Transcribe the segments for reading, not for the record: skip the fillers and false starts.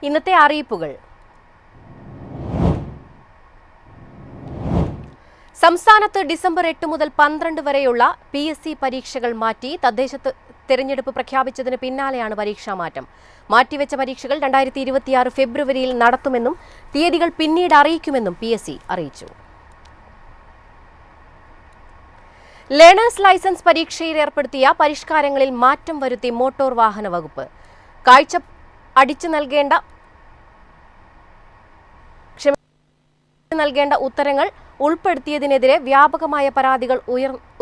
ഇന്നത്തെ അറിയിപ്പുകൾ. സംസ്ഥാനത്ത് ഡിസംബർ 8 മുതൽ 12 വരെയുള്ള PSC പരീക്ഷകൾ മാറ്റി. തദ്ദേശ തെരഞ്ഞെടുപ്പ് പ്രഖ്യാപിച്ചതിന് പിന്നാലെയാണ് പരീക്ഷാ മാറ്റം. മാറ്റിവെച്ച പരീക്ഷകൾ 2026 ഫെബ്രുവരിയിൽ നടത്തുമെന്നും തീയതികൾ പിന്നീട് അറിയിക്കുമെന്നും PSC അറിയിച്ചു. ലേണേഴ്സ് ലൈസൻസ് പരീക്ഷയിൽ ഏർപ്പെടുത്തിയ പരിഷ്കാരങ്ങളിൽ മാറ്റം വരുത്തി മോട്ടോർ വാഹന വകുപ്പ്. കാഴ്ച അടിച്ചു നൽകേണ്ട ഉത്തരങ്ങൾ ഉൾപ്പെടുത്തിയതിനെതിരെ വ്യാപകമായ പരാതികൾ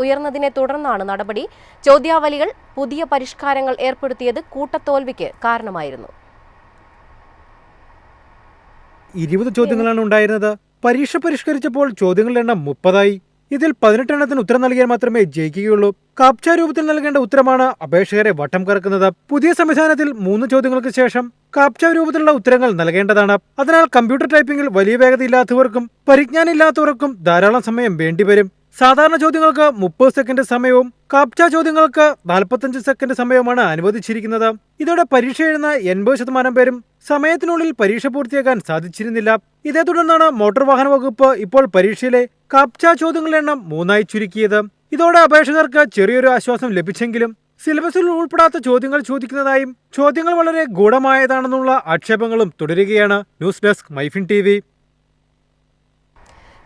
ഉയർന്നതിനെ തുടർന്നാണ് നടപടി. ചോദ്യാവലികൾ പുതിയ പരിഷ്കാരങ്ങൾ ഏർപ്പെടുത്തിയത് കൂട്ടത്തോൽവിക്ക് കാരണമായിരുന്നു. 20 ചോദ്യങ്ങളാണ് ഉണ്ടായിരുന്നത്. പരീക്ഷ പരിഷ്കരിച്ചപ്പോൾ ചോദ്യങ്ങളുടെ എണ്ണം 30ആയി. ഇതിൽ 18 എണ്ണത്തിന് ഉത്തരം നൽകിയാൽ മാത്രമേ ജയിക്കുകയുള്ളൂ. കാപ്ച രൂപത്തിൽ നൽകേണ്ട ഉത്തരമാണ് അപേക്ഷകരെ വട്ടം കറക്കുന്നത്. പുതിയ സംവിധാനത്തിൽ 3 ചോദ്യങ്ങൾക്ക് ശേഷം കാപ്ച രൂപത്തിലുള്ള ഉത്തരങ്ങൾ നൽകേണ്ടതാണ്. അതിനാൽ കമ്പ്യൂട്ടർ ടൈപ്പിംഗിൽ വലിയ വേഗതയില്ലാത്തവർക്കും പരിജ്ഞാനമില്ലാത്തവർക്കും ധാരാളം സമയം വേണ്ടിവരും. സാധാരണ ചോദ്യങ്ങൾക്ക് 30 സെക്കൻഡ് സമയവും കാപ്ച ചോദ്യങ്ങൾക്ക് 45 സെക്കൻഡ് സമയവുമാണ് അനുവദിച്ചിരിക്കുന്നത്. ഇതോടെ പരീക്ഷ എഴുതുന്ന 80% പേരും സമയത്തിനുള്ളിൽ പരീക്ഷ പൂർത്തിയാക്കാൻ സാധിച്ചിരുന്നില്ല. ഇതേ തുടർന്നാണ് മോട്ടോർ വാഹന വകുപ്പ് ഇപ്പോൾ പരീക്ഷയിലെ കാപ്ച ചോദ്യങ്ങളുടെ എണ്ണം 3ആയി ചുരുക്കിയത്. ഇതോടെ അപേക്ഷകർക്ക് ചെറിയൊരു ആശ്വാസം ലഭിച്ചെങ്കിലും സിലബസിൽ ഉൾപ്പെടാത്ത ചോദ്യങ്ങൾ ചോദിക്കുന്നതായും ചോദ്യങ്ങൾ വളരെ ഗൂഢമായതാണെന്നുള്ള ആക്ഷേപങ്ങളും തുടരുകയാണ്. News desk MyFin TV.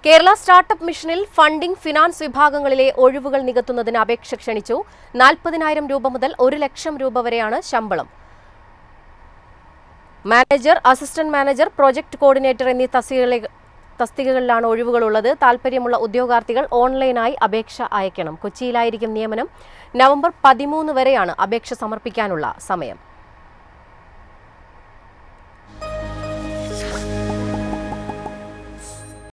Kerala startup മിഷനിൽ ഫണ്ടിംഗ്, ഫിനാൻസ് വിഭാഗങ്ങളിലെ ഒഴിവുകൾ നികത്തുന്നതിന് അപേക്ഷ ക്ഷണിച്ചു. 40,000 രൂപ മുതൽ 1 ലക്ഷം രൂപ വരെയാണ് ശമ്പളം. Manager, assistant manager, project coordinator എന്നീ തസ്തികകളിലാണ് ഒഴിവുകളുള്ളത്. താൽപര്യമുള്ള ഉദ്യോഗാർത്ഥികൾ ഓൺലൈനായി അപേക്ഷ അയക്കണം. കൊച്ചിയിലായിരിക്കും നിയമനം. നവംബർ 13 വരെയാണ് അപേക്ഷ സമർപ്പിക്കാനുള്ള സമയം.